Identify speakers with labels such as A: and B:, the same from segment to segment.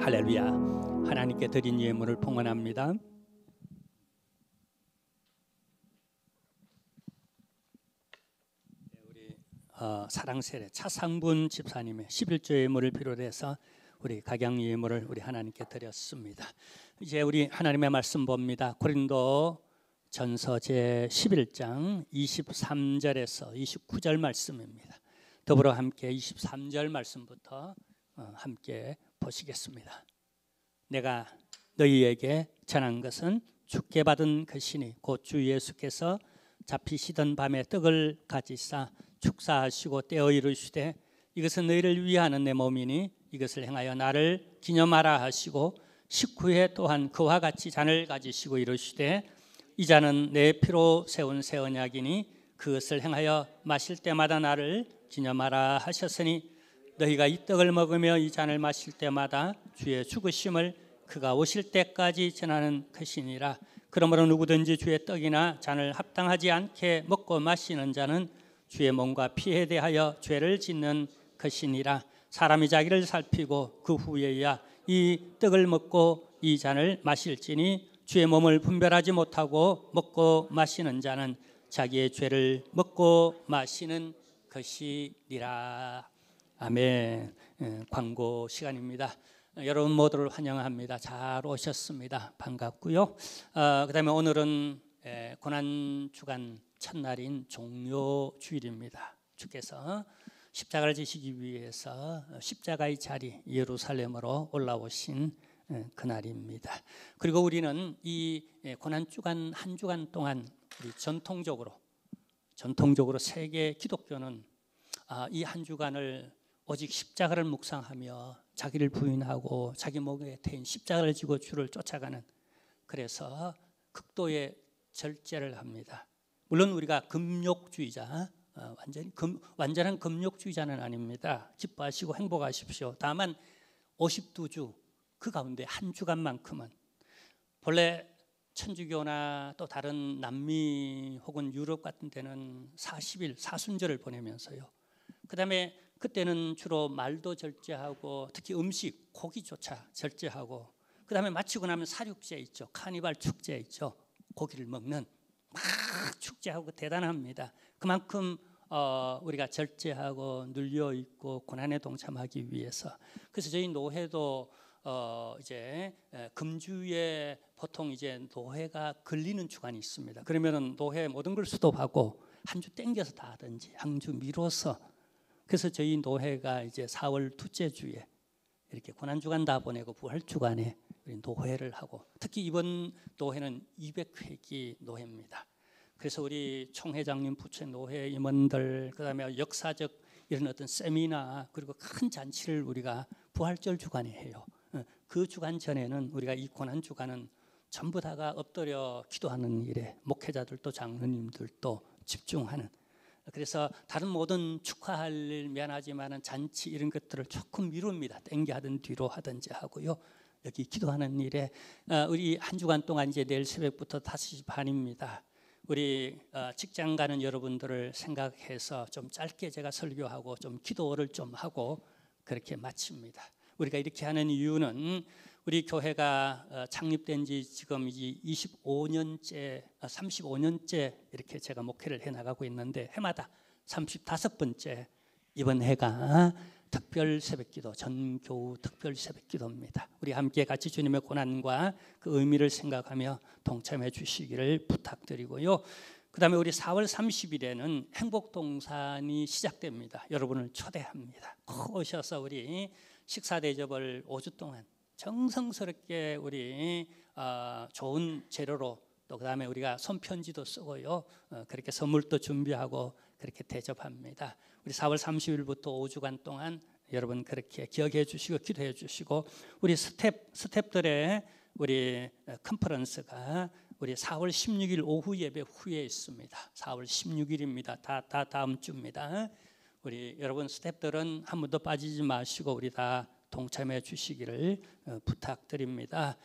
A: 할렐루야. 하나님께 드린 예물을 봉헌합니다. 우리 사랑세례 차상분 집사님의 11조 예물을 비롯해서 우리 각양 예물을 우리 하나님께 드렸습니다. 이제 우리 하나님의 말씀 봅니다. 고린도 전서 제 11장 23절에서 29절 말씀입니다. 더불어 함께 23절 말씀부터 함께 보시겠습니다. 내가 너희에게 전한 것은 주께 받은 것이니 곧 주 예수께서 잡히시던 밤에 떡을 가지사 축사하시고 떼어 이르시되 이것은 너희를 위하는 내 몸이니 이것을 행하여 나를 기념하라 하시고 식후에 또한 그와 같이 잔을 가지시고 이르시되 이 잔은 내 피로 세운 새 언약이니 그것을 행하여 마실 때마다 나를 기념하라 하셨으니 너희가 이 떡을 먹으며 이 잔을 마실 때마다 주의 죽으심을 그가 오실 때까지 전하는 것이니라. 그러므로 누구든지 주의 떡이나 잔을 합당하지 않게 먹고 마시는 자는 주의 몸과 피에 대하여 죄를 짓는 것이니라. 사람이 자기를 살피고 그 후에야 이 떡을 먹고 이 잔을 마실지니 주의 몸을 분별하지 못하고 먹고 마시는 자는 자기의 죄를 먹고 마시는 것이니라. 아멘. 광고 시간입니다. 여러분 모두를 환영합니다. 잘 오셨습니다. 반갑고요. 그다음에 오늘은 고난주간 첫날인 종료주일입니다. 주께서 십자가를 지시기 위해서 십자가의 자리 예루살렘으로 올라오신 그날입니다. 그리고 우리는 이 고난주간 한 주간 동안 우리 전통적으로 세계 기독교는 이 한 주간을 오직 십자가를 묵상하며 자기를 부인하고 자기 목에 태인 십자가를 지고 주를 쫓아가는, 그래서 극도의 절제를 합니다. 물론 우리가 금욕주의자, 완전한 금욕주의자는 아닙니다. 기뻐하시고 행복하십시오. 다만 52주 그 가운데 한 주간만큼은 본래 천주교나 또 다른 남미 혹은 유럽 같은 데는 40일 사순절을 보내면서요. 그다음에 그때는 주로 말도 절제하고 특히 음식, 고기조차 절제하고, 그다음에 마치고 나면 사륙제 있죠. 카니발 축제 있죠. 고기를 먹는 막 축제하고 대단합니다. 그만큼 우리가 절제하고 눌려 있고 고난에 동참하기 위해서. 그래서 저희 노회도 이제 금주에 보통 이제 노회가 걸리는 주간이 있습니다. 그러면은 노회 모든 걸 수도하고 한 주 땡겨서 다 하든지 한 주 미뤄서, 그래서 저희 노회가 이제 4월 둘째 주에 이렇게 고난주간 다 보내고 부활주간에 우리 노회를 하고, 특히 이번 노회는 200회기 노회입니다. 그래서 우리 총회장님, 부처 노회 임원들, 그다음에 역사적 이런 어떤 세미나, 그리고 큰 잔치를 우리가 부활절 주간에 해요. 그 주간 전에는 우리가 이 고난주간은 전부 다가 엎드려 기도하는 일에 목회자들도 장로님들도 집중하는, 그래서 다른 모든 축하할 일 미안하지만은 잔치 이런 것들을 조금 미룹니다. 땡겨 하든 뒤로 하든지 하고요. 여기 기도하는 일에 우리 한 주간 동안 이제 내일 새벽부터 5시 반입니다. 우리 직장 가는 여러분들을 생각해서 좀 짧게 제가 설교하고 좀 기도를 좀 하고 그렇게 마칩니다. 우리가 이렇게 하는 이유는 우리 교회가 창립된 지 지금 이제 35년째 이렇게 제가 목회를 해나가고 있는데, 해마다 35번째 이번 해가 특별 새벽기도, 전교우 특별 새벽기도입니다. 우리 함께 같이 주님의 고난과 그 의미를 생각하며 동참해 주시기를 부탁드리고요. 그 다음에 우리 4월 30일에는 행복동산이 시작됩니다. 여러분을 초대합니다. 꼭 오셔서 우리 식사 대접을 5주 동안 정성스럽게 우리 좋은 재료로, 또 그다음에 우리가 손편지도 쓰고요, 그렇게 선물도 준비하고 그렇게 대접합니다. 우리 4월 30일부터 5주간 동안 여러분 그렇게 기억해 주시고 기도해 주시고, 우리 스텝들의 우리 컨퍼런스가 우리 4월 16일 오후 예배 후에 있습니다. 4월 16일입니다. 다 다음 주입니다. 우리 여러분 스태프들은 한 번도 빠지지 마시고 우리 다 동참해 주시기를 부탁드립니다.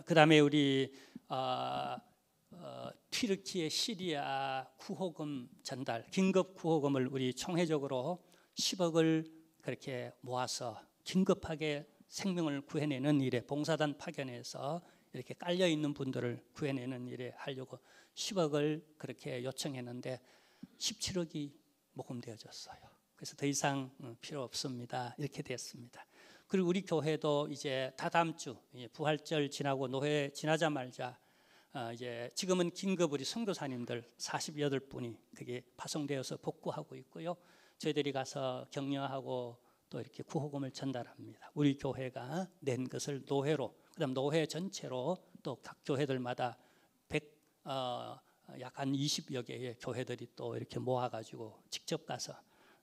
A: 그 다음에 우리 튀르키예 시리아 구호금 전달, 긴급 구호금을 우리 총회적으로 10억을 그렇게 모아서 긴급하게 생명을 구해내는 일에 봉사단 파견해서 이렇게 깔려 있는 분들을 구해내는 일에 하려고 10억을 그렇게 요청했는데 17억이 모금되어졌어요. 그래서 더 이상 필요 없습니다. 이렇게 됐습니다. 그리고 우리 교회도 이제 다다음 주 부활절 지나고 노회 지나자마자 이제 지금은 긴급 우리 선교사님들 48분이 그게 파송되어서 복구하고 있고요. 저희들이 가서 격려하고 또 이렇게 구호금을 전달합니다. 우리 교회가 낸 것을 노회로, 그다음 노회 전체로 또 각 교회들마다 약 한 20여 개의 교회들이 또 이렇게 모아가지고 직접 가서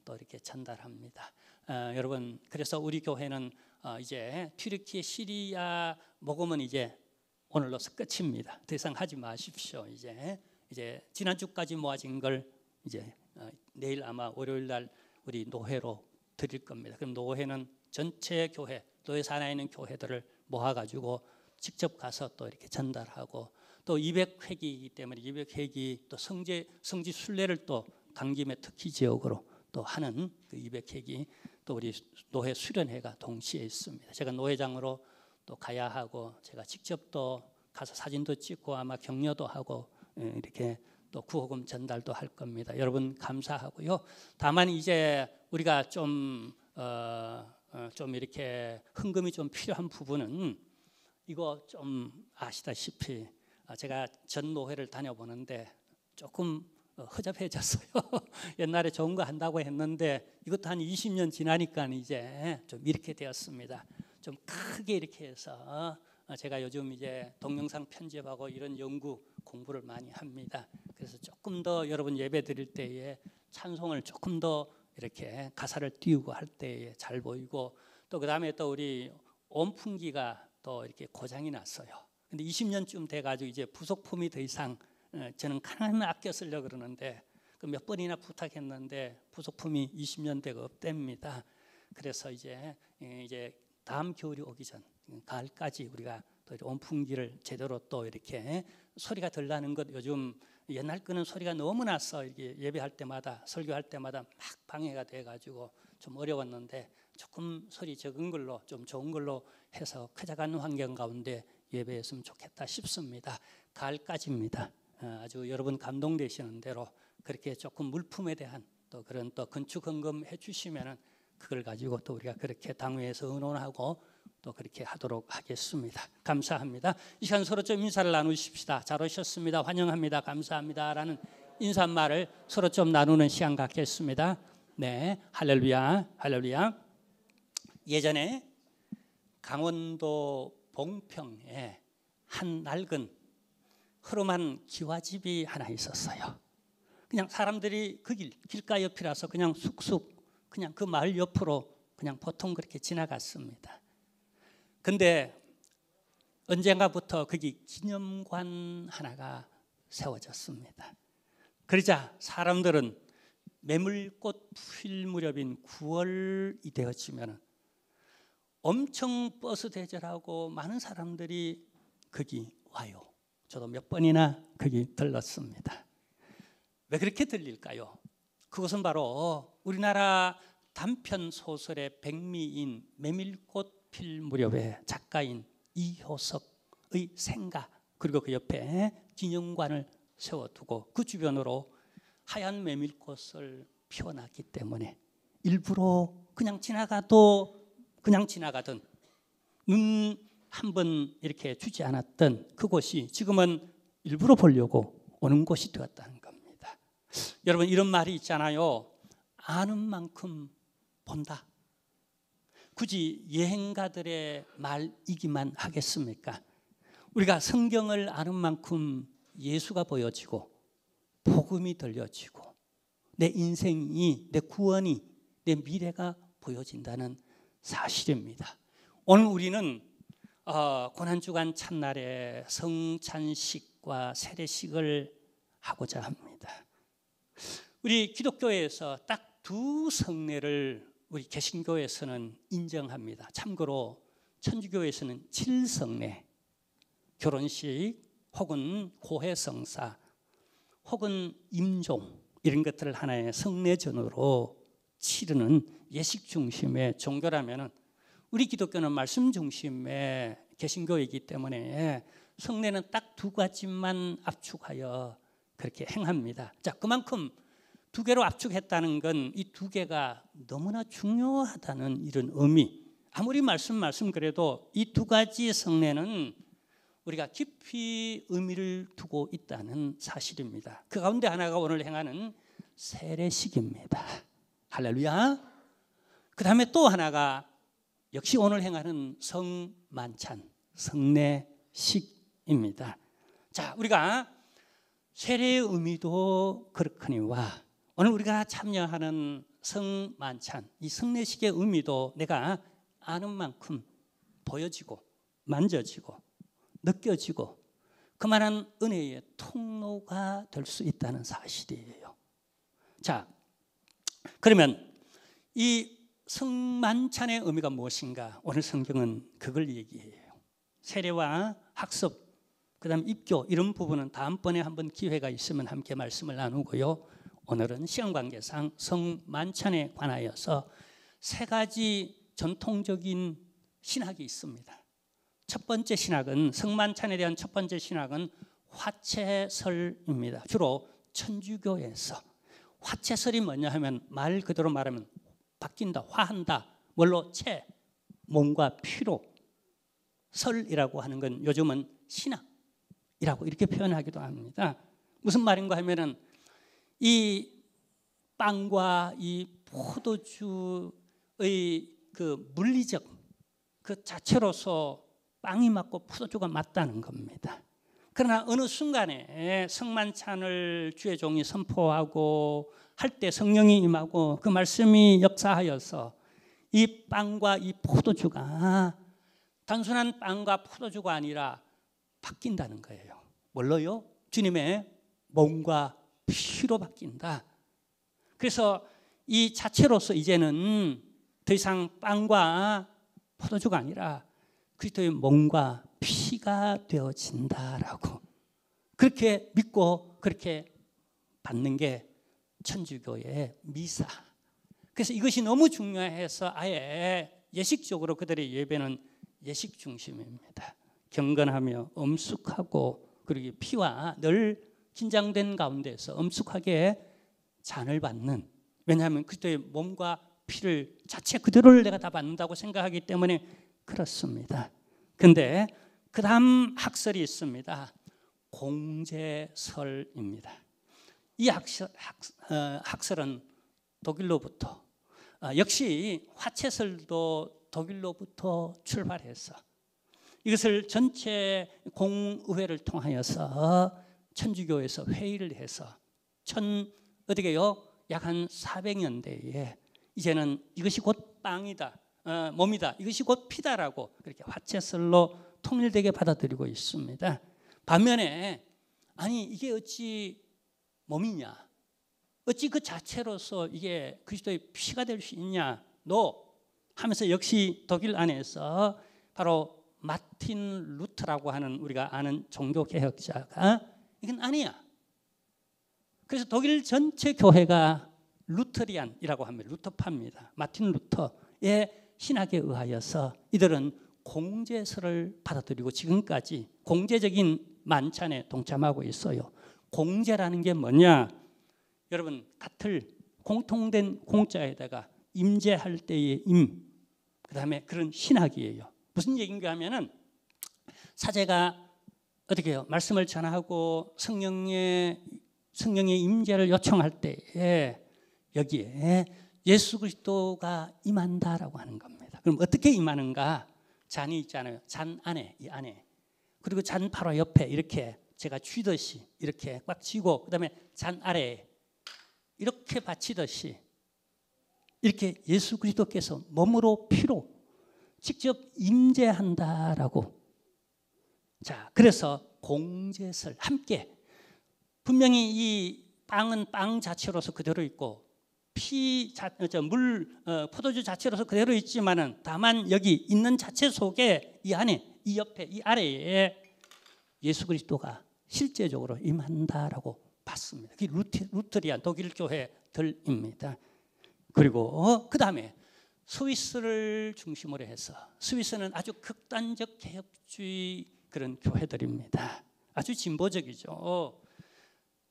A: 또 이렇게 전달합니다. 여러분, 그래서 우리 교회는 이제 튀르키예 시리아 모금은 이제 오늘로서 끝입니다. 더 이상 하지 마십시오. 이제 지난주까지 모아진 걸 이제 내일 아마 월요일 날 우리 노회로 드릴 겁니다. 그럼 노회는 전체 교회, 노회 산하에 있는 교회들을 모아가지고 직접 가서 또 이렇게 전달하고 또 200회기이기 때문에 200회기 또 성지 순례를 또 강김의 특히 지역으로 또 하는 그 200회기 또 우리 노회 수련회가 동시에 있습니다. 제가 노회장으로 또 가야 하고 제가 직접 또 가서 사진도 찍고 아마 격려도 하고 이렇게 또 구호금 전달도 할 겁니다. 여러분 감사하고요. 다만 이제 우리가 좀 이렇게 헌금이 좀 필요한 부분은 이거 좀 아시다시피 제가 전 노회를 다녀보는데 조금 허접해졌어요. 옛날에 좋은 거 한다고 했는데 이것도 한 20년 지나니까 이제 좀 이렇게 되었습니다. 좀 크게 이렇게 해서 제가 요즘 이제 동영상 편집하고 이런 연구 공부를 많이 합니다. 그래서 조금 더 여러분 예배 드릴 때에 찬송을 조금 더 이렇게 가사를 띄우고 할 때에 잘 보이고 또 그다음에 또 우리 온풍기가 또 이렇게 고장이 났어요. 근데 20년쯤 돼가지고 이제 부속품이 더 이상 저는 가능하면 아껴 쓰려고 그러는데 그 몇 번이나 부탁했는데 부속품이 20년 되고 없답니다. 그래서 이제 다음 겨울이 오기 전 가을까지 우리가 또 온풍기를 제대로 또 이렇게 소리가 덜 나는 것 요즘 옛날 거는 소리가 너무 나서 이렇게 예배할 때마다 설교할 때마다 막 방해가 돼가지고 좀 어려웠는데 조금 소리 적은 걸로 좀 좋은 걸로 해서 쾌적한 환경 가운데 예배했으면 좋겠다 싶습니다. 가을까지입니다. 아주 여러분 감동되시는 대로 그렇게 조금 물품에 대한 또 그런 또 건축 헌금 해주시면은 그걸 가지고 또 우리가 그렇게 당회에서 의논하고 또 그렇게 하도록 하겠습니다. 감사합니다. 이 시간 서로 좀 인사를 나누십시다. 잘 오셨습니다. 환영합니다. 감사합니다라는 인사말을 서로 좀 나누는 시간 갖겠습니다. 네, 할렐루야, 할렐루야. 예전에 강원도 봉평에 한 낡은 허름한 기와집이 하나 있었어요. 그냥 사람들이 그 길가 옆이라서 그냥 쑥쑥 그냥 그 마을 옆으로 그냥 보통 그렇게 지나갔습니다. 근데 언젠가부터 거기 기념관 하나가 세워졌습니다. 그러자 사람들은 매물꽃 필 무렵인 9월이 되어지면 엄청 버스 대절하고 많은 사람들이 거기 와요. 저도 몇 번이나 거기 들렀습니다. 왜 그렇게 들릴까요? 그것은 바로 우리나라 단편 소설의 백미인 메밀꽃 필 무렵의 작가인 이효석의 생가 그리고 그 옆에 기념관을 세워두고 그 주변으로 하얀 메밀꽃을 피워놨기 때문에 일부러 그냥 지나가던 눈 한 번 이렇게 주지 않았던 그곳이 지금은 일부러 보려고 오는 곳이 되었다는 겁니다. 여러분 이런 말이 있잖아요. 아는 만큼 본다. 굳이 여행가들의 말이기만 하겠습니까? 우리가 성경을 아는 만큼 예수가 보여지고 복음이 들려지고 내 인생이 내 구원이 내 미래가 보여진다는 사실입니다. 오늘 우리는 고난주간 첫날에 성찬식과 세례식을 하고자 합니다. 우리 기독교에서 딱 두 성례를 우리 개신교에서는 인정합니다. 참고로 천주교에서는 7성례, 결혼식 혹은 고해성사 혹은 임종 이런 것들을 하나의 성례전으로 치르는 예식 중심의 종교라면은 우리 기독교는 말씀 중심의 개신교이기 때문에 성례는 딱 두 가지만 압축하여 그렇게 행합니다. 자, 그만큼 두 개로 압축했다는 건 이 두 개가 너무나 중요하다는 이런 의미. 아무리 말씀 그래도 이 두 가지 성례는 우리가 깊이 의미를 두고 있다는 사실입니다. 그 가운데 하나가 오늘 행하는 세례식입니다. 할렐루야. 그 다음에 또 하나가 역시 오늘 행하는 성만찬, 성례식입니다. 자, 우리가 세례의 의미도 그렇거니와 오늘 우리가 참여하는 성만찬, 이 성례식의 의미도 내가 아는 만큼 보여지고 만져지고 느껴지고 그만한 은혜의 통로가 될 수 있다는 사실이에요. 자, 그러면 이 성만찬의 의미가 무엇인가? 오늘 성경은 그걸 얘기해요. 세례와 학습, 그 다음 입교 이런 부분은 다음번에 한번 기회가 있으면 함께 말씀을 나누고요. 오늘은 시간 관계상 성만찬에 관하여서 세 가지 전통적인 신학이 있습니다. 첫 번째 신학은 성만찬에 대한 첫 번째 신학은 화채설입니다. 주로 천주교에서 화채설이 뭐냐 하면 말 그대로 말하면 바뀐다, 화한다. 뭘로? 채, 몸과 피로. 설이라고 하는 건 요즘은 신학이라고 이렇게 표현하기도 합니다. 무슨 말인가 하면은 이 빵과 이 포도주의 그 물리적 그 자체로서 빵이 맞고 포도주가 맞다는 겁니다. 그러나 어느 순간에 성만찬을 주의 종이 선포하고 할 때 성령이 임하고 그 말씀이 역사하여서 이 빵과 이 포도주가 단순한 빵과 포도주가 아니라 바뀐다는 거예요. 뭘로요? 주님의 몸과 피로 바뀐다. 그래서 이 자체로서 이제는 더 이상 빵과 포도주가 아니라 그리스도의 몸과 피가 되어진다라고 그렇게 믿고 그렇게 받는 게 천주교의 미사. 그래서 이것이 너무 중요해서 아예 예식적으로 그들의 예배는 예식 중심입니다. 경건하며 엄숙하고 그리고 피와 늘 긴장된 가운데서 엄숙하게 잔을 받는, 왜냐하면 그리스도의 몸과 피를 자체 그대로를 내가 다 받는다고 생각하기 때문에 그렇습니다. 그런데 그 다음 학설이 있습니다. 공제설입니다. 이 학설은 독일로부터 역시 화채설도 독일로부터 출발해서 이것을 전체 공의회를 통하여서 천주교에서 회의를 해서 어떻게요? 약 한 400년대에 이제는 이것이 곧 빵이다, 몸이다, 이것이 곧 피다라고 그렇게 화채설로 통일되게 받아들이고 있습니다. 반면에 아니 이게 어찌 몸이냐, 어찌 그 자체로서 이게 그리스도의 피가 될 수 있냐 너 하면서 역시 독일 안에서 바로 마틴 루터라고 하는 우리가 아는 종교개혁자가 이건 아니야. 그래서 독일 전체 교회가 루터리안이라고 합니다. 루터파입니다. 마틴 루터의 신학에 의하여서 이들은 공제설을 받아들이고 지금까지 공제적인 만찬에 동참하고 있어요. 공제라는 게 뭐냐? 여러분 같을 공통된 공자에다가 임제할 때의 임, 그 다음에 그런 신학이에요. 무슨 얘기인가 하면은 사제가 어떻게 해요? 말씀을 전하고 성령의 임재를 요청할 때에 여기에 예수 그리스도가 임한다라고 하는 겁니다. 그럼 어떻게 임하는가? 잔이 있잖아요. 잔 안에, 이 안에. 그리고 잔 바로 옆에 이렇게 제가 쥐듯이 이렇게 꽉 쥐고 그다음에 잔 아래에 이렇게 받치듯이 이렇게 예수 그리스도께서 몸으로 피로 직접 임재한다라고. 자, 그래서 공제설 함께 분명히 이 빵은 빵 자체로서 그대로 있고 포도주 자체로서 그대로 있지만은 다만 여기 있는 자체 속에 이 안에, 이 옆에, 이 아래에 예수 그리스도가 실제적으로 임한다라고 봤습니다. 그게 루터리안 독일 교회들입니다. 그리고 그 다음에 스위스를 중심으로 해서, 스위스는 아주 극단적 개혁주의 그런 교회들입니다. 아주 진보적이죠.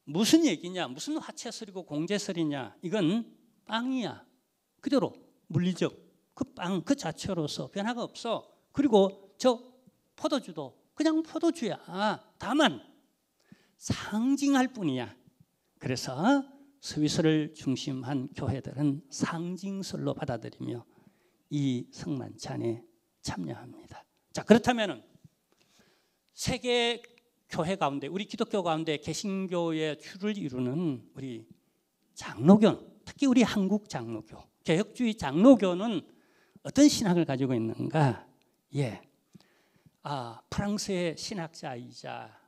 A: 무슨 얘기냐, 무슨 화채설이고 공제설이냐, 이건 빵이야. 그대로 물리적 그 빵 그 자체로서 변화가 없어. 그리고 저 포도주도 그냥 포도주야. 다만 상징할 뿐이야. 그래서 스위스를 중심한 교회들은 상징설로 받아들이며 이 성만찬에 참여합니다. 자, 그렇다면 세계 교회 가운데, 우리 기독교 가운데 개신교의 주를 이루는 우리 장로교, 특히 우리 한국 장로교, 개혁주의 장로교는 어떤 신학을 가지고 있는가? 프랑스의 신학자이자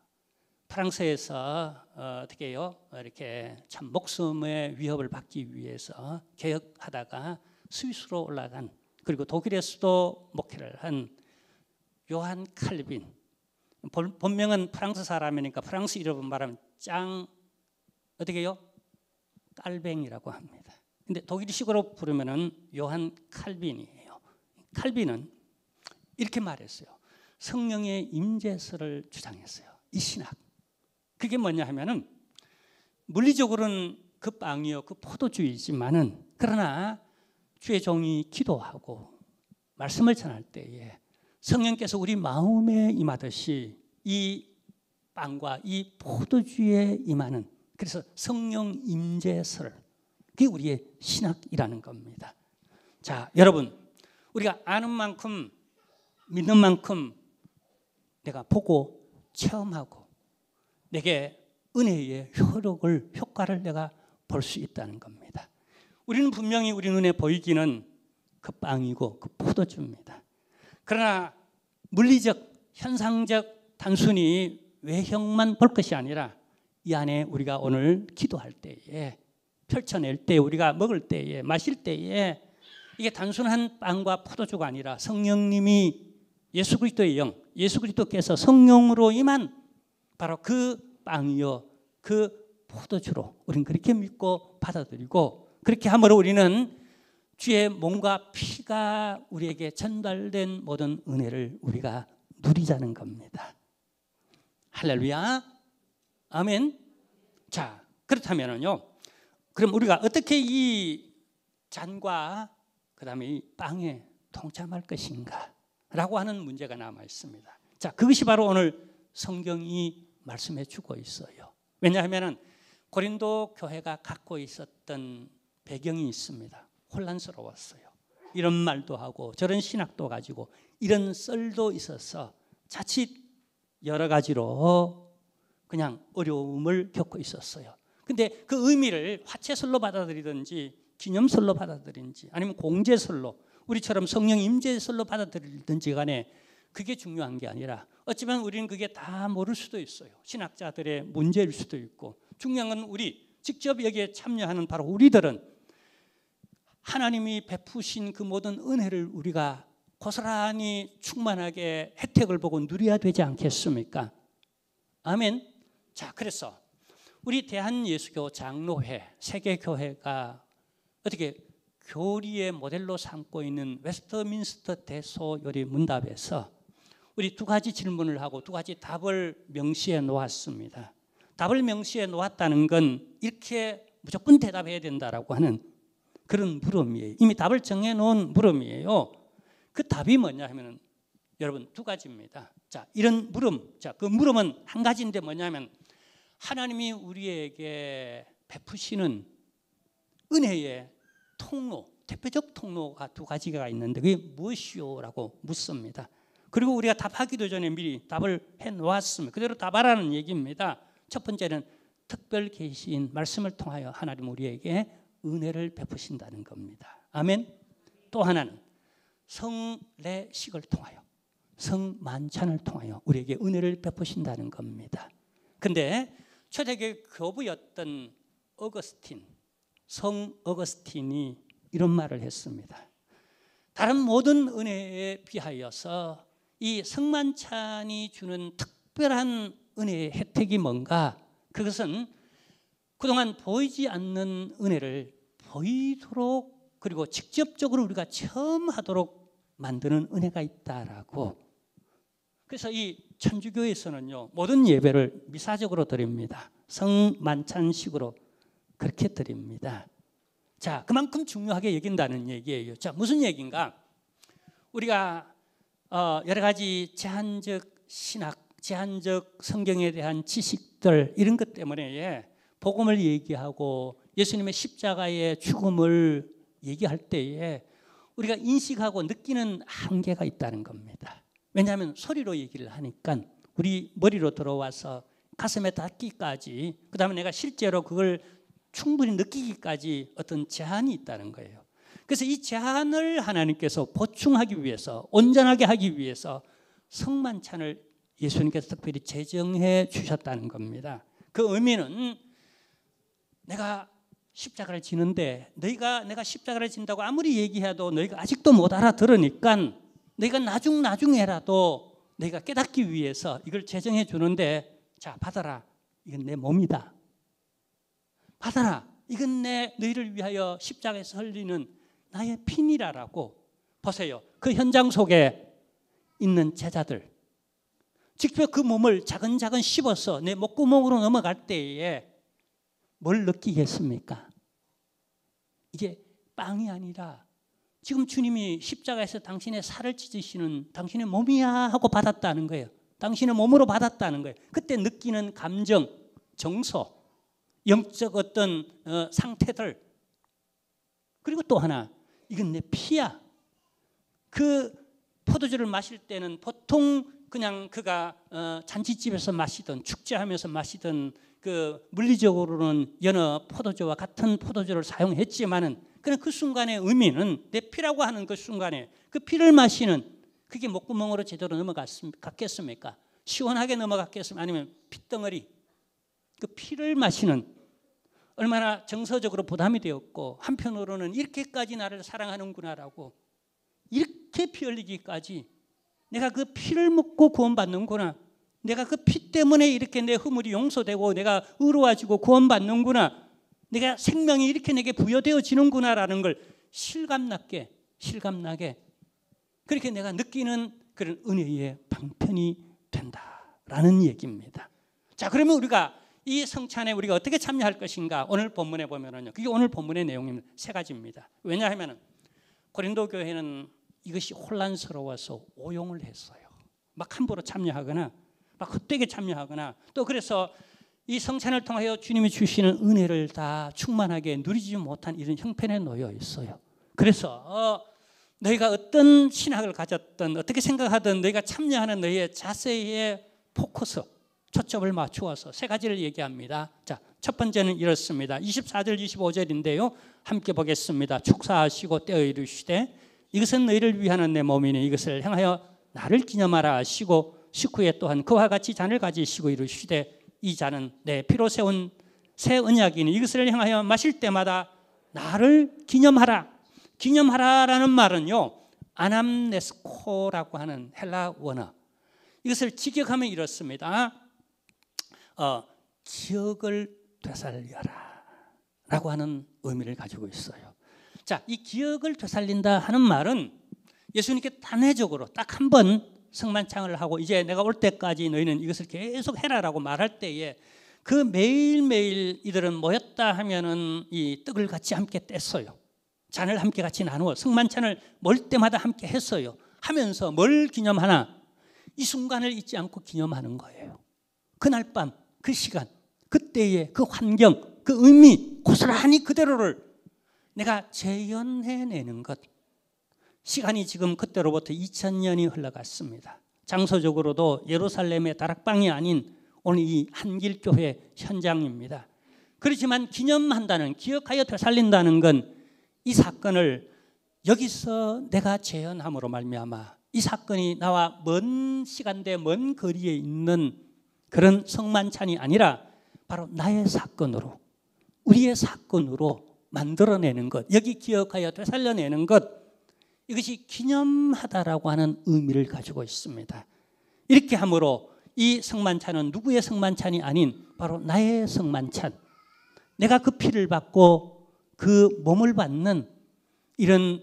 A: 프랑스에서 어떻게 해요? 이렇게 참 목숨의 위협을 받기 위해서 개혁하다가 스위스로 올라간, 그리고 독일에서도 목회를 한 요한 칼빈. 본명은 프랑스 사람이니까 프랑스 이름을 말하면 어떻게 해요? 깔뱅이라고 합니다. 근데 독일식으로 부르면은 요한 칼빈이에요. 칼빈은 이렇게 말했어요. 성령의 임재설을 주장했어요. 이 신학. 그게 뭐냐 하면은 물리적으로는 그 빵이요, 그 포도주이지만은, 그러나 주의 종이 기도하고 말씀을 전할 때에 성령께서 우리 마음에 임하듯이 이 빵과 이 포도주에 임하는, 그래서 성령 임재설, 그게 우리의 신학이라는 겁니다. 자, 여러분, 우리가 아는 만큼 믿는 만큼 내가 보고 체험하고 내게 은혜의 효과를 내가 볼 수 있다는 겁니다. 우리는 분명히 우리 눈에 보이기는 그 빵이고 그 포도주입니다. 그러나 물리적, 현상적, 단순히 외형만 볼 것이 아니라 이 안에 우리가 오늘 기도할 때에, 펼쳐낼 때, 우리가 먹을 때에, 마실 때에 이게 단순한 빵과 포도주가 아니라 성령님이 예수 그리스도의 영, 예수 그리스도께서 성령으로 임한 바로 그 빵이요, 그 포도주로 우리는 그렇게 믿고 받아들이고, 그렇게 함으로 우리는 주의 몸과 피가 우리에게 전달된 모든 은혜를 우리가 누리자는 겁니다. 할렐루야, 아멘. 자, 그렇다면요, 그럼 우리가 어떻게 이 잔과 그 다음에 이 빵에 동참할 것인가 라고 하는 문제가 남아 있습니다. 자, 그것이 바로 오늘 성경이 말씀해 주고 있어요. 왜냐하면 고린도 교회가 갖고 있었던 배경이 있습니다. 혼란스러웠어요. 이런 말도 하고 저런 신학도 가지고 이런 썰도 있어서 자칫 여러 가지로 그냥 어려움을 겪고 있었어요. 근데 그 의미를 화채설로 받아들이든지 기념설로 받아들이든지 아니면 공제설로, 우리처럼 성령 임재설로 받아들이든지 간에 그게 중요한 게 아니라, 어쩌면 우리는 그게 다 모를 수도 있어요. 신학자들의 문제일 수도 있고, 중요한 건 우리 직접 여기에 참여하는 바로 우리들은 하나님이 베푸신 그 모든 은혜를 우리가 고스란히 충만하게 혜택을 보고 누려야 되지 않겠습니까? 아멘. 자, 그래서 우리 대한예수교 장로회, 세계교회가 어떻게 교리의 모델로 삼고 있는 웨스트민스터 대소요리 문답에서 우리 두 가지 질문을 하고 두 가지 답을 명시해 놓았습니다. 답을 명시해 놓았다는 건 이렇게 무조건 대답해야 된다라고 하는 그런 물음이에요. 이미 답을 정해 놓은 물음이에요. 그 답이 뭐냐 하면은 여러분 두 가지입니다. 자, 이런 물음. 자, 그 물음은 한 가지인데 뭐냐면 하나님이 우리에게 베푸시는 은혜의 통로, 대표적 통로가 두 가지가 있는데 그게 무엇이요라고 묻습니다. 그리고 우리가 답하기도 전에 미리 답을 해 놓았습니다. 그대로 답하라는 얘기입니다. 첫 번째는 특별 계시인 말씀을 통하여 하나님 우리에게 은혜를 베푸신다는 겁니다. 아멘. 또 하나는 성례식을 통하여, 성만찬을 통하여 우리에게 은혜를 베푸신다는 겁니다. 근데 초대교회 교부였던 성 어거스틴이 이런 말을 했습니다. 다른 모든 은혜에 비하여서 이 성만찬이 주는 특별한 은혜의 혜택이 뭔가? 그것은 그동안 보이지 않는 은혜를 보이도록 그리고 직접적으로 우리가 처음 하도록 만드는 은혜가 있다라고. 그래서 이 천주교에서는요, 모든 예배를 미사적으로 드립니다. 성만찬식으로 그렇게 드립니다. 자, 그만큼 중요하게 여긴다는 얘기예요. 자, 무슨 얘기인가? 우리가 여러 가지 제한적 신학, 제한적 성경에 대한 지식들 이런 것 때문에 복음을 얘기하고 예수님의 십자가의 죽음을 얘기할 때에 우리가 인식하고 느끼는 한계가 있다는 겁니다. 왜냐하면 소리로 얘기를 하니까 우리 머리로 들어와서 가슴에 닿기까지, 그 다음에 내가 실제로 그걸 충분히 느끼기까지 어떤 제한이 있다는 거예요. 그래서 이 제한을 하나님께서 보충하기 위해서, 온전하게 하기 위해서 성만찬을 예수님께서 특별히 제정해 주셨다는 겁니다. 그 의미는 내가 십자가를 지는데 너희가 내가 십자가를 진다고 아무리 얘기해도 너희가 아직도 못 알아들으니까 너희가 나중에라도 너희가 깨닫기 위해서 이걸 제정해 주는데, 자, 받아라. 이건 내 몸이다. 받아라. 이건 너희를 위하여 십자가에서 흘리는 나의 피니라라고. 보세요. 그 현장 속에 있는 제자들, 직접 그 몸을 자근자근 씹어서 내 목구멍으로 넘어갈 때에 뭘 느끼겠습니까? 이게 빵이 아니라 지금 주님이 십자가에서 당신의 살을 찢으시는 당신의 몸이야 하고 받았다는 거예요. 당신의 몸으로 받았다는 거예요. 그때 느끼는 감정, 정서, 영적 어떤 상태들. 그리고 또 하나, 이건 내 피야. 그 포도주를 마실 때는 보통 그냥 그가 잔치집에서 마시던, 축제하면서 마시던 그 물리적으로는 여러 포도주와 같은 포도주를 사용했지만은 그냥 그 순간의 의미는 내 피라고 하는 그 순간에 그 피를 마시는, 그게 목구멍으로 제대로 넘어갔겠습니까? 시원하게 넘어갔겠습니까? 아니면 핏덩어리, 그 피를 마시는, 얼마나 정서적으로 부담이 되었고 한편으로는 이렇게까지 나를 사랑하는구나라고, 이렇게 피 흘리기까지 내가 그 피를 먹고 구원받는구나, 내가 그 피 때문에 이렇게 내 허물이 용서되고 내가 의로워지고 구원받는구나, 내가 생명이 이렇게 내게 부여되어지는구나라는 걸 실감나게 그렇게 내가 느끼는 그런 은혜의 방편이 된다라는 얘기입니다. 자, 그러면 우리가 이 성찬에 우리가 어떻게 참여할 것인가? 오늘 본문에 보면은요, 그게 오늘 본문의 내용입니다. 세 가지입니다. 왜냐하면 고린도 교회는 이것이 혼란스러워서 오용을 했어요. 막 함부로 참여하거나 막 헛되게 참여하거나, 또 그래서 이 성찬을 통하여 주님이 주시는 은혜를 다 충만하게 누리지 못한 이런 형편에 놓여 있어요. 그래서 너희가 어떤 신학을 가졌든 어떻게 생각하든 너희가 참여하는 너희의 자세의 포커스, 초점을 맞추어서 세 가지를 얘기합니다. 자, 첫 번째는 이렇습니다. 24절 25절인데요. 함께 보겠습니다. 축사하시고 떼어 이르시되 이것은 너희를 위하는 내 몸이니 이것을 행하여 나를 기념하라 하시고, 식후에 또한 그와 같이 잔을 가지시고 이르시되 이 잔은 내 피로 세운 새 언약이니 이것을 행하여 마실 때마다 나를 기념하라. 기념하라라는 말은요, 아남네스코라고 하는 헬라 원어, 이것을 직역하면 이렇습니다. 기억을 되살려라 라고 하는 의미를 가지고 있어요. 자, 이 기억을 되살린다 하는 말은 예수님께 단회적으로 딱 한 번 성만찬을 하고 이제 내가 올 때까지 너희는 이것을 계속 해라라고 말할 때에 그 매일매일 이들은 모였다 하면은 이 떡을 같이 함께 뗐어요. 잔을 함께 같이 나누어 성만찬을 몰 때마다 함께 했어요. 하면서 뭘 기념하나? 이 순간을 잊지 않고 기념하는 거예요. 그날 밤, 그 시간, 그때의 그 환경, 그 의미 고스란히 그대로를 내가 재현해내는 것. 시간이 지금 그때로부터 2000년이 흘러갔습니다. 장소적으로도 예루살렘의 다락방이 아닌 오늘 이 한길교회 현장입니다. 그렇지만 기념한다는, 기억하여 되살린다는 건 이 사건을 여기서 내가 재현함으로 말미암아 이 사건이 나와 먼 시간대 먼 거리에 있는 그런 성만찬이 아니라 바로 나의 사건으로, 우리의 사건으로 만들어내는 것, 여기 기억하여 되살려내는 것, 이것이 기념하다라고 하는 의미를 가지고 있습니다. 이렇게 함으로 이 성만찬은 누구의 성만찬이 아닌 바로 나의 성만찬, 내가 그 피를 받고 그 몸을 받는 이런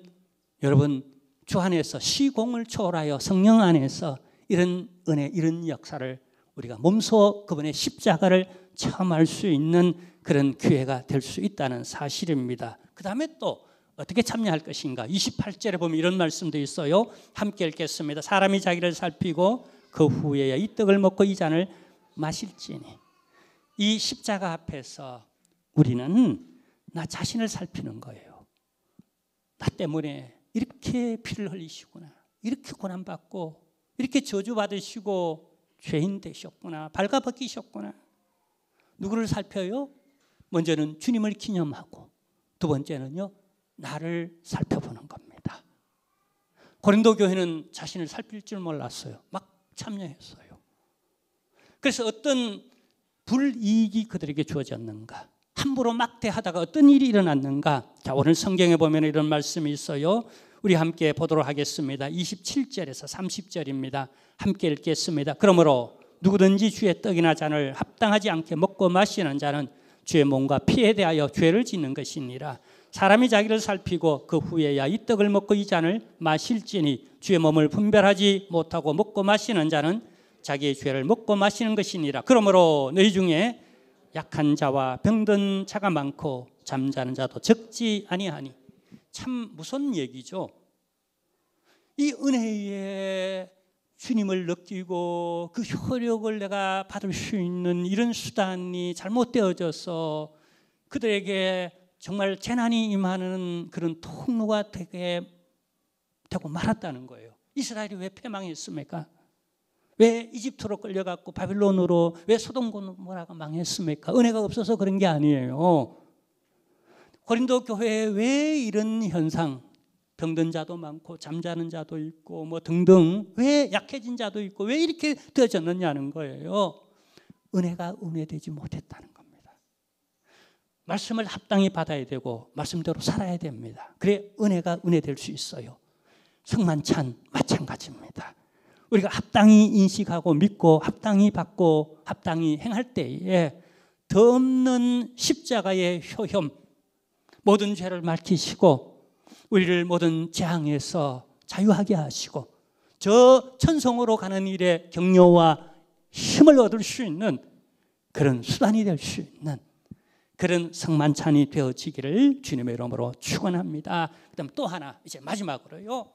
A: 여러분 주 안에서 시공을 초월하여 성령 안에서 이런 은혜, 이런 역사를 우리가 몸소 그분의 십자가를 체험할 수 있는 그런 기회가 될 수 있다는 사실입니다. 그 다음에 또 어떻게 참여할 것인가? 28절에 보면 이런 말씀도 있어요. 함께 읽겠습니다. 사람이 자기를 살피고 그 후에야 이 떡을 먹고 이 잔을 마실지니. 이 십자가 앞에서 우리는 나 자신을 살피는 거예요. 나 때문에 이렇게 피를 흘리시구나, 이렇게 고난받고 이렇게 저주받으시고 죄인 되셨구나, 발가벗기셨구나. 누구를 살펴요? 먼저는 주님을 기념하고 두 번째는요, 나를 살펴보는 겁니다. 고린도 교회는 자신을 살필 줄 몰랐어요. 막 참여했어요. 그래서 어떤 불이익이 그들에게 주어졌는가, 함부로 막대하다가 어떤 일이 일어났는가. 자, 오늘 성경에 보면 이런 말씀이 있어요. 우리 함께 보도록 하겠습니다. 27절에서 30절입니다. 함께 읽겠습니다. 그러므로 누구든지 주의 떡이나 잔을 합당하지 않게 먹고 마시는 자는 주의 몸과 피에 대하여 죄를 짓는 것이니라. 사람이 자기를 살피고 그 후에야 이 떡을 먹고 이 잔을 마실지니 주의 몸을 분별하지 못하고 먹고 마시는 자는 자기의 죄를 먹고 마시는 것이니라. 그러므로 너희 중에 약한 자와 병든 자가 많고 잠자는 자도 적지 아니하니. 참 무서운 얘기죠. 이 은혜의 주님을 느끼고 그 효력을 내가 받을 수 있는 이런 수단이 잘못되어져서 그들에게 정말 재난이 임하는 그런 통로가 되고 말았다는 거예요. 이스라엘이 왜 패망했습니까? 왜 이집트로 끌려갔고 바빌론으로 왜 소돔 고모라가 망했습니까? 은혜가 없어서 그런 게 아니에요. 고린도 교회에 왜 이런 현상, 병든 자도 많고 잠자는 자도 있고 뭐 등등, 왜 약해진 자도 있고 왜 이렇게 되어졌느냐는 거예요. 은혜가 은혜되지 못했다는 겁니다. 말씀을 합당히 받아야 되고 말씀대로 살아야 됩니다. 그래 은혜가 은혜될 수 있어요. 성만찬 마찬가지입니다. 우리가 합당히 인식하고 믿고 합당히 받고 합당히 행할 때에 더 없는 십자가의 효험, 모든 죄를 밝히시고 우리를 모든 재앙에서 자유하게 하시고 저 천성으로 가는 일에 격려와 힘을 얻을 수 있는 그런 수단이 될 수 있는 그런 성만찬이 되어지기를 주님의 이름으로 축원합니다. 그다음 또 하나, 이제 마지막으로요.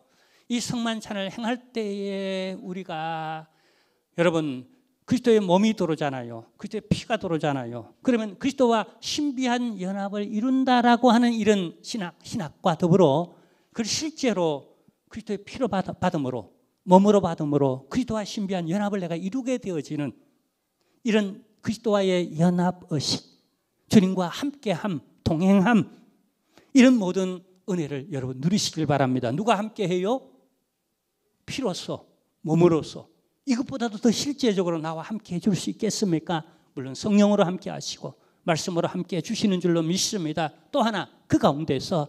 A: 이 성만찬을 행할 때에 우리가 여러분 그리스도의 몸이 들어오잖아요. 그리스도의 피가 들어오잖아요. 그러면 그리스도와 신비한 연합을 이룬다라고 하는 이런 신학과 더불어 그 실제로 그리스도의 피로 받음으로 몸으로 받음으로 그리스도와 신비한 연합을 내가 이루게 되어지는 이런 그리스도와의 연합의식, 주님과 함께함, 동행함, 이런 모든 은혜를 여러분 누리시길 바랍니다. 누가 함께해요? 피로서, 몸으로서. 이것보다도 더 실제적으로 나와 함께 해줄 수 있겠습니까? 물론 성령으로 함께 하시고 말씀으로 함께 해주시는 줄로 믿습니다. 또 하나, 그 가운데서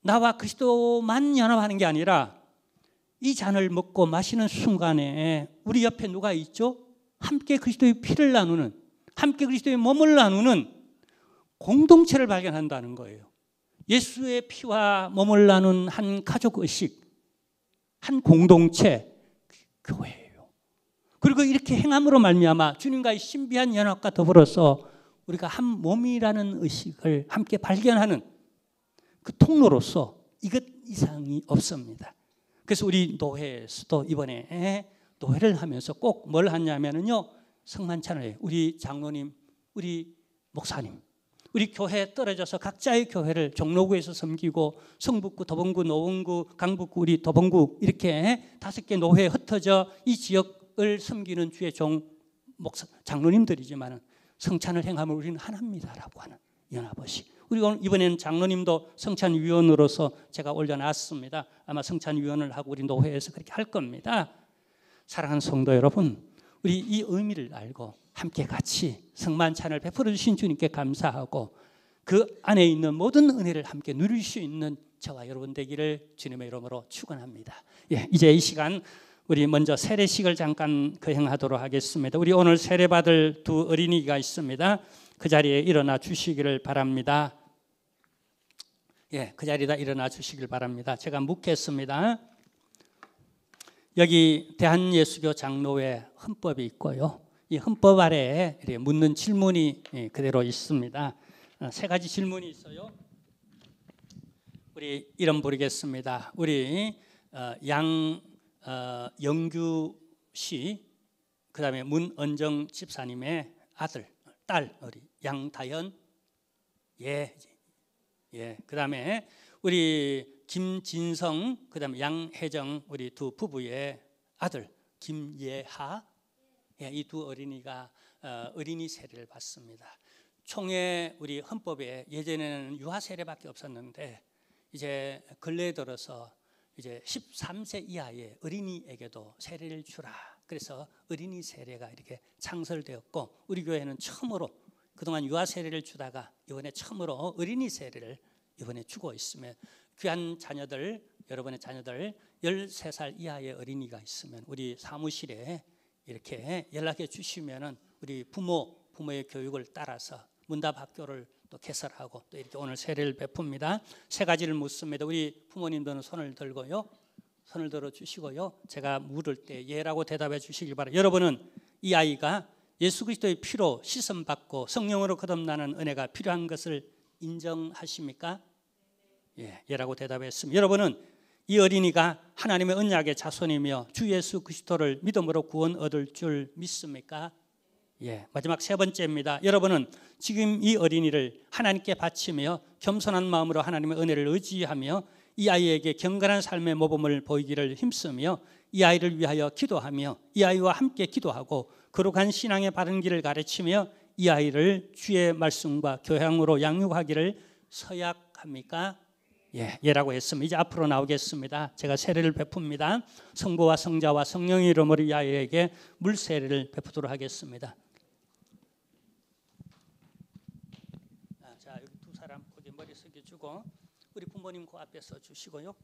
A: 나와 그리스도만 연합하는 게 아니라 이 잔을 먹고 마시는 순간에 우리 옆에 누가 있죠? 함께 그리스도의 피를 나누는, 함께 그리스도의 몸을 나누는 공동체를 발견한다는 거예요. 예수의 피와 몸을 나눈 한 가족의식, 한 공동체, 교회예요. 그리고 이렇게 행함으로 말미암아 주님과의 신비한 연합과 더불어서 우리가 한 몸이라는 의식을 함께 발견하는 그 통로로서 이것 이상이 없습니다. 그래서 우리 노회에서도 이번에 노회를 하면서 꼭 뭘 하냐면요, 성만찬을 해요. 우리 장로님, 우리 목사님, 우리 교회에 떨어져서 각자의 교회를 종로구에서 섬기고 성북구, 도봉구, 노원구, 강북구, 우리 도봉구 이렇게 5개 노회에 흩어져 이 지역을 섬기는 주의 종 목사 장로님들이지만 성찬을 행함을 우리는 하나입니다라고 하는 연합의식. 우리 이번에는 장로님도 성찬위원으로서 제가 올려놨습니다. 아마 성찬위원을 하고 우리 노회에서 그렇게 할 겁니다. 사랑하는 성도 여러분, 우리 이 의미를 알고 함께 같이 성만찬을 베풀어 주신 주님께 감사하고 그 안에 있는 모든 은혜를 함께 누릴 수 있는 저와 여러분 되기를 주님의 이름으로 축원합니다. 예, 이제 이 시간 우리 먼저 세례식을 잠깐 거행하도록 하겠습니다. 우리 오늘 세례받을 두 어린이가 있습니다. 그 자리에 일어나 주시기를 바랍니다. 예, 그 자리에다 일어나 주시길 바랍니다. 제가 묻겠습니다. 여기 대한예수교 장로회 헌법이 있고요. 이 헌법 아래에 이렇게 묻는 질문이 그대로 있습니다. 세 가지 질문이 있어요. 우리 이름 부르겠습니다. 우리 영규 씨, 그다음에 문은정 집사님의 아들, 딸 우리 양다현, 예, 그다음에 우리 김진성, 그다음에 양혜정 우리 두 부부의 아들 김예하, 예, 이 두 어린이가 어린이 세례를 받습니다. 총회 우리 헌법에 예전에는 유아 세례밖에 없었는데 이제 근래에 들어서 이제 13세 이하의 어린이에게도 세례를 주라. 그래서 어린이 세례가 이렇게 창설되었고 우리 교회는 처음으로 그동안 유아 세례를 주다가 이번에 처음으로 어린이 세례를 이번에 주고 있으면 귀한 자녀들, 여러분의 자녀들 13살 이하의 어린이가 있으면 우리 사무실에 이렇게 연락해 주시면은 우리 부모의 교육을 따라서 문답 학교를 또 개설하고 또 이렇게 오늘 세례를 베풉니다. 세 가지를 묻습니다. 우리 부모님들은 손을 들고요. 손을 들어 주시고요. 제가 물을 때 예라고 대답해 주시길 바랍니다. 여러분은 이 아이가 예수 그리스도의 피로 씻음 받고 성령으로 거듭나는 은혜가 필요한 것을 인정하십니까? 예, 예라고 대답했습니다. 여러분은 이 어린이가 하나님의 언약의 자손이며 주 예수 그리스도를 믿음으로 구원 얻을 줄 믿습니까? 예, 마지막 세 번째입니다. 여러분은 지금 이 어린이를 하나님께 바치며 겸손한 마음으로 하나님의 은혜를 의지하며 이 아이에게 경건한 삶의 모범을 보이기를 힘쓰며 이 아이를 위하여 기도하며 이 아이와 함께 기도하고 거룩한 신앙의 바른 길을 가르치며 이 아이를 주의 말씀과 교양으로 양육하기를 서약합니까? 예, 예라고 했습니다. 이제 앞으로 나오겠습니다. 제가 세례를 베풉니다. 성부와 성자와 성령의 이름으로 이 아이에게 물 세례를 베푸도록 하겠습니다. 자, 여기 두 사람 거기 머리 숙여주고 우리 부모님 그 앞에 서 주시고요.